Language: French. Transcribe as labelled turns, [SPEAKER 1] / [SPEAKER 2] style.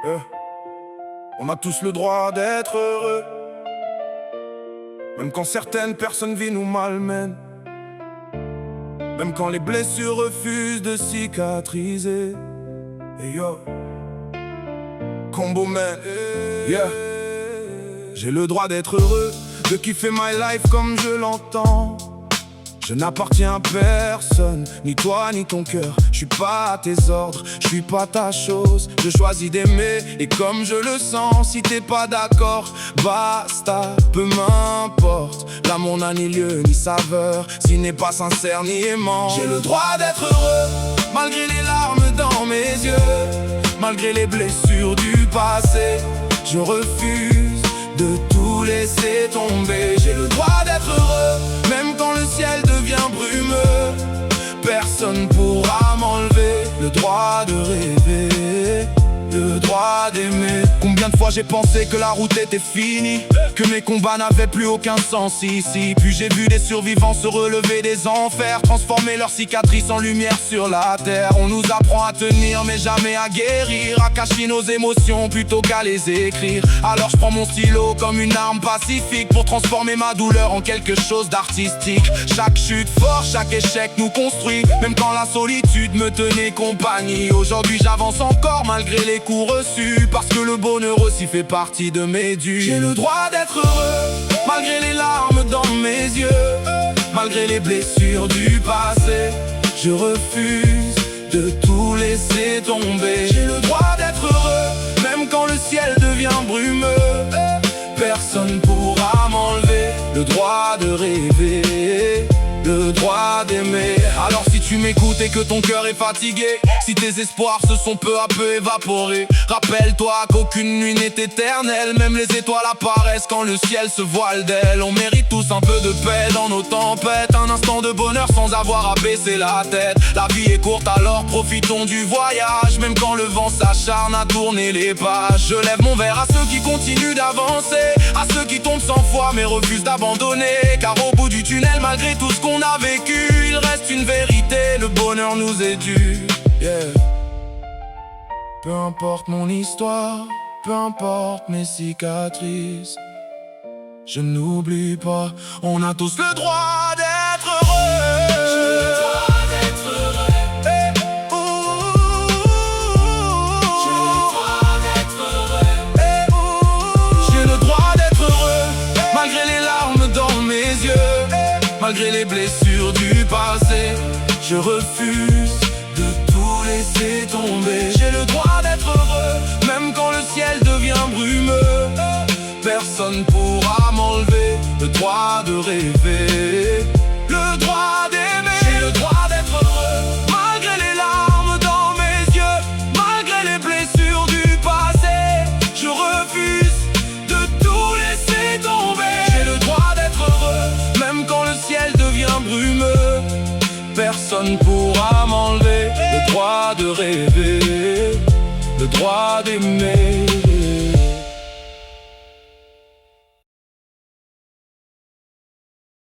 [SPEAKER 1] Yeah. On a tous le droit d'être heureux, même quand certaines personnes vivent nous malmènent, même quand les blessures refusent de cicatriser. Et yo, Combo Man, yeah. J'ai le droit d'être heureux, de kiffer my life comme je l'entends. Je n'appartiens à personne, ni toi ni ton cœur. Je suis pas à tes ordres, je suis pas ta chose. Je choisis d'aimer et comme je le sens. Si t'es pas d'accord, basta, peu m'importe. L'amour n'a ni lieu ni saveur, s'il n'est pas sincère ni aimant. J'ai le droit d'être heureux, malgré les larmes dans mes yeux, malgré les blessures du passé. Je refuse de tout laisser tomber. J'ai le droit d'être heureux, même quand le ciel devient brumeux. Personne pourra m'enlever le droit de rêver, le droit d'aimer. Combien de fois j'ai pensé que la route était finie, que mes combats n'avaient plus aucun sens ici. Puis j'ai vu des survivants se relever des enfers, transformer leurs cicatrices en lumière sur la terre. On nous apprend à tenir mais jamais à guérir, à cacher nos émotions plutôt qu'à les écrire. Alors je prends mon stylo comme une arme pacifique pour transformer ma douleur en quelque chose d'artistique. Chaque chute forte, chaque échec nous construit, même quand la solitude me tenait compagnie. Aujourd'hui j'avance encore malgré les coups reçus, parce que le bonheur aussi fait partie de mes dûs. J'ai le droit d'être heureux, malgré les larmes dans mes yeux, malgré les blessures du passé. Je refuse de tout laisser tomber. J'ai le droit d'être heureux, même quand le ciel devient brumeux. Personne pourra m'enlever le droit de rêver, le droit d'aimer. Alors si tu m'écoutes et que ton cœur est fatigué, si tes espoirs se sont peu à peu évaporés, rappelle-toi qu'aucune nuit n'est éternelle. Même les étoiles apparaissent quand le ciel se voile d'elles. On mérite tous un peu de paix dans nos tempêtes, un instant de bonheur sans avoir à baisser la tête. La vie est courte alors profitons du voyage, même quand le vent s'acharne à tourner les pages. Je lève mon verre à ceux qui continuent d'avancer, à ceux qui tombent 100 fois mais refusent d'abandonner. Car au bout du tunnel, malgré tout ce qu'on a vécu, il reste une vérité, le bonheur nous est dû. Yeah. Peu importe mon histoire, peu importe mes cicatrices, je n'oublie pas, on a tous le droit d'être heureux. J'ai le droit d'être heureux. Hey. J'ai le droit d'être heureux. Hey. J'ai le droit d'être heureux, malgré les larmes dans mes yeux, malgré les blessures du passé. Je refuse de tout laisser tomber. J'ai le droit d'être heureux, même quand le ciel devient brumeux. Personne pourra m'enlever le droit de rêver, le droit d'aimer. J'ai le droit d'être heureux, malgré les larmes dans mes yeux, malgré les blessures du passé. Je refuse de tout laisser tomber. J'ai le droit d'être heureux, même quand le ciel devient brumeux. Personne pourra m'enlever le droit de rêver, le droit d'aimer.